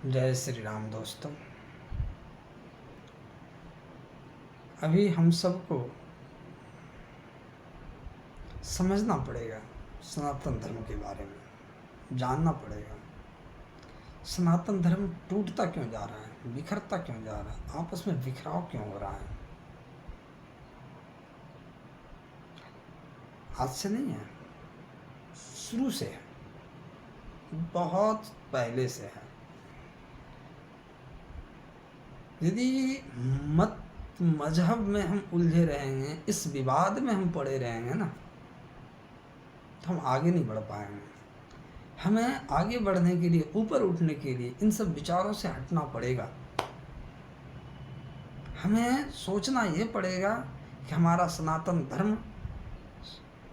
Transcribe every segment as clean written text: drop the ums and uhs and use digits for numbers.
जय श्री राम दोस्तों। अभी हम सबको समझना पड़ेगा सनातन धर्म के बारे में, जानना पड़ेगा सनातन धर्म टूटता क्यों जा रहा है, बिखरता क्यों जा रहा है, आपस में बिखराव क्यों हो रहा है। आज से नहीं है, शुरू से है, बहुत पहले से है। यदि मत मजहब में हम उलझे रहेंगे, इस विवाद में हम पड़े रहेंगे ना, तो हम आगे नहीं बढ़ पाएंगे। हमें आगे बढ़ने के लिए, ऊपर उठने के लिए इन सब विचारों से हटना पड़ेगा। हमें सोचना ये पड़ेगा कि हमारा सनातन धर्म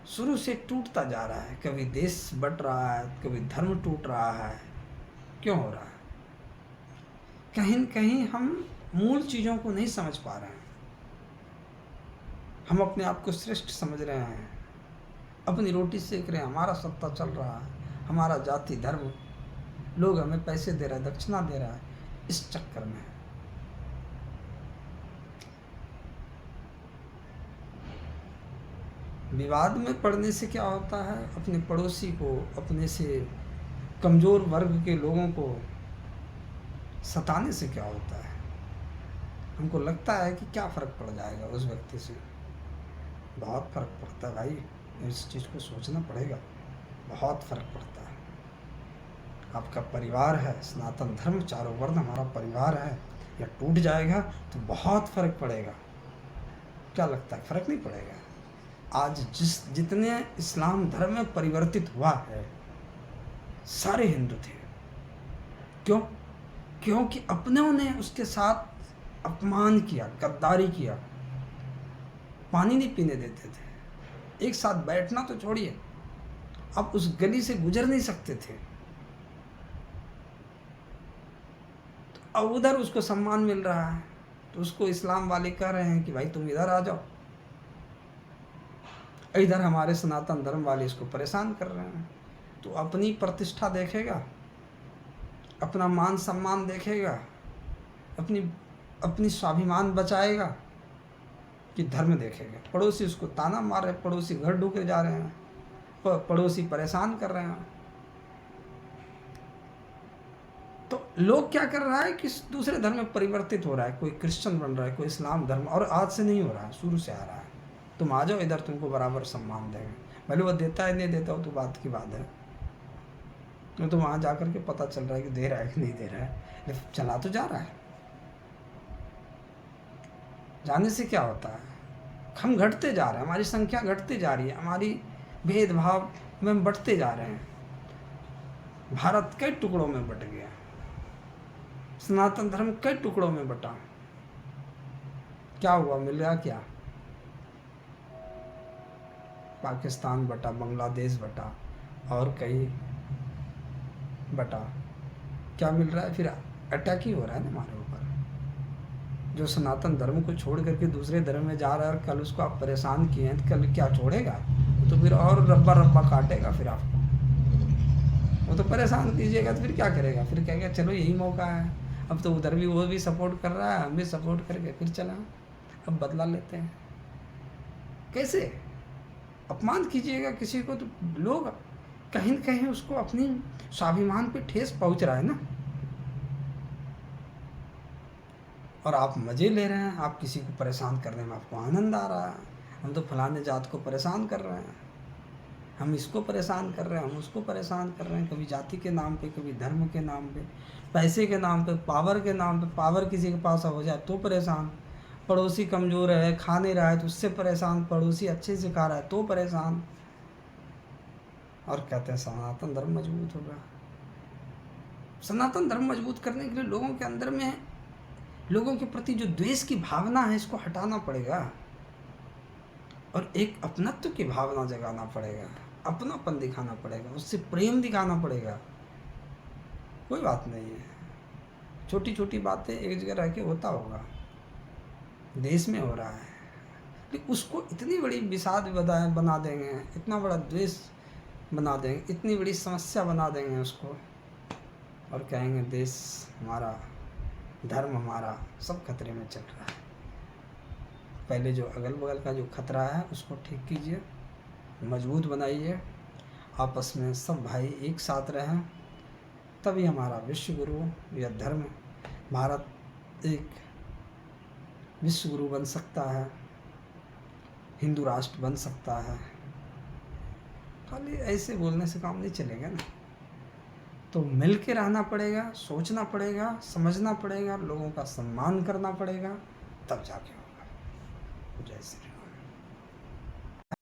शुरू से टूटता जा रहा है। कभी देश बट रहा है, कभी धर्म टूट रहा है। क्यों हो रहा है? कहीं न कहीं हम मूल चीज़ों को नहीं समझ पा रहे हैं। हम अपने आप को श्रेष्ठ समझ रहे हैं, अपनी रोटी सेक रहे हैं, हमारा सत्ता चल रहा है, हमारा जाति धर्म, लोग हमें पैसे दे रहे हैं, दक्षिणा दे रहा है। इस चक्कर में विवाद में पड़ने से क्या होता है, अपने पड़ोसी को, अपने से कमज़ोर वर्ग के लोगों को सताने से क्या होता है। हमको लगता है कि क्या फ़र्क पड़ जाएगा उस व्यक्ति से। बहुत फ़र्क पड़ता है भाई, इस चीज़ को सोचना पड़ेगा। बहुत फ़र्क पड़ता है। आपका परिवार है, सनातन धर्म, चारों वर्ण हमारा परिवार है, या टूट जाएगा तो बहुत फ़र्क पड़ेगा। क्या लगता है, फ़र्क नहीं पड़ेगा? आज जितने इस्लाम धर्म में परिवर्तित हुआ है, सारे हिंदू थे। क्यों? क्योंकि अपनों ने उसके साथ अपमान किया, गद्दारी किया, पानी नहीं पीने देते थे, एक साथ बैठना तो छोड़िए, अब उस गली से गुजर नहीं सकते थे। तो अब उधर उसको सम्मान मिल रहा है, तो उसको इस्लाम वाले कह रहे हैं कि भाई तुम इधर आ जाओ। इधर हमारे सनातन धर्म वाले इसको परेशान कर रहे हैं। तो अपनी प्रतिष्ठा देखेगा, अपना मान सम्मान देखेगा, अपनी स्वाभिमान बचाएगा कि धर्म देखेगा। पड़ोसी उसको ताना मार रहे, पड़ोसी घर ढूके जा रहे हैं, पड़ोसी परेशान कर रहे हैं। तो लोग क्या कर रहा है कि दूसरे धर्म में परिवर्तित हो रहा है, कोई क्रिश्चियन बन रहा है, कोई इस्लाम धर्म, और आज से नहीं हो रहा है, शुरू से आ रहा है। तुम आ जाओ इधर, तुमको बराबर सम्मान देंगे। भले वो देता है नहीं देता हो तो बात की बात है, तो वहाँ जा कर के पता चल रहा है कि दे रहा है कि नहीं दे रहा है, लेकिन चला तो जा रहा है। जाने से क्या होता है, हम घटते जा रहे हैं, हमारी संख्या घटती जा रही है, हमारी भेदभाव में हम बढ़ते जा रहे हैं। भारत कई टुकड़ों में बट गया, सनातन धर्म कई टुकड़ों में बटा। क्या हुआ, मिला क्या? पाकिस्तान बटा, बांग्लादेश बटा, और कई बटा। क्या मिल रहा है? फिर अटैक ही हो रहा है ना हमारे ऊपर। जो सनातन धर्म को छोड़ करके दूसरे धर्म में जा रहा है, और कल उसको आप परेशान किए हैं, तो कल क्या छोड़ेगा? तो फिर और रब्बा रब्बा काटेगा फिर आपको। वो तो परेशान कीजिएगा तो फिर क्या करेगा? फिर कहेगा चलो यही मौका है, अब तो उधर भी वो भी सपोर्ट कर रहा है, हम भी सपोर्ट करके फिर चला, अब बदला लेते हैं। कैसे अपमान कीजिएगा किसी को, तो लोग कहीं न कहीं उसको अपनी स्वाभिमान पे ठेस पहुंच रहा है ना, और आप मज़े ले रहे हैं। आप किसी को परेशान करने में आपको आनंद आ रहा है। हम तो फलाने जात को परेशान कर रहे हैं, हम इसको परेशान कर रहे हैं, हम उसको परेशान कर रहे हैं, कभी जाति के नाम पे, कभी धर्म के नाम पे, पैसे के नाम पे, पावर के नाम पे। पावर किसी के पास हो जाए तो परेशान, पड़ोसी कमज़ोर है, खा नहीं रहा है तो उससे परेशान, पड़ोसी अच्छे से खा रहा है तो परेशान, और कहते हैं सनातन धर्म मजबूत होगा। सनातन धर्म मजबूत करने के लिए लोगों के अंदर में, लोगों के प्रति जो द्वेष की भावना है, इसको हटाना पड़ेगा, और एक अपनत्व की भावना जगाना पड़ेगा, अपनापन दिखाना पड़ेगा, उससे प्रेम दिखाना पड़ेगा। कोई बात नहीं है, छोटी छोटी बातें एक जगह रह के होता होगा, देश में हो रहा है, लेकिन उसको इतनी बड़ी विषाद बना देंगे, इतना बड़ा द्वेष बना देंगे, इतनी बड़ी समस्या बना देंगे उसको, और कहेंगे देश हमारा, धर्म हमारा सब खतरे में चल रहा है। पहले जो अगल बगल का जो खतरा है उसको ठीक कीजिए, मजबूत बनाइए, आपस में सब भाई एक साथ रहें, तभी हमारा विश्व गुरु या धर्म, भारत एक विश्व गुरु बन सकता है, हिंदू राष्ट्र बन सकता है। खाली ऐसे बोलने से काम नहीं चलेगा ना, तो मिल के रहना पड़ेगा, सोचना पड़ेगा, समझना पड़ेगा, लोगों का सम्मान करना पड़ेगा, तब जाके होगा। जय श्री राम।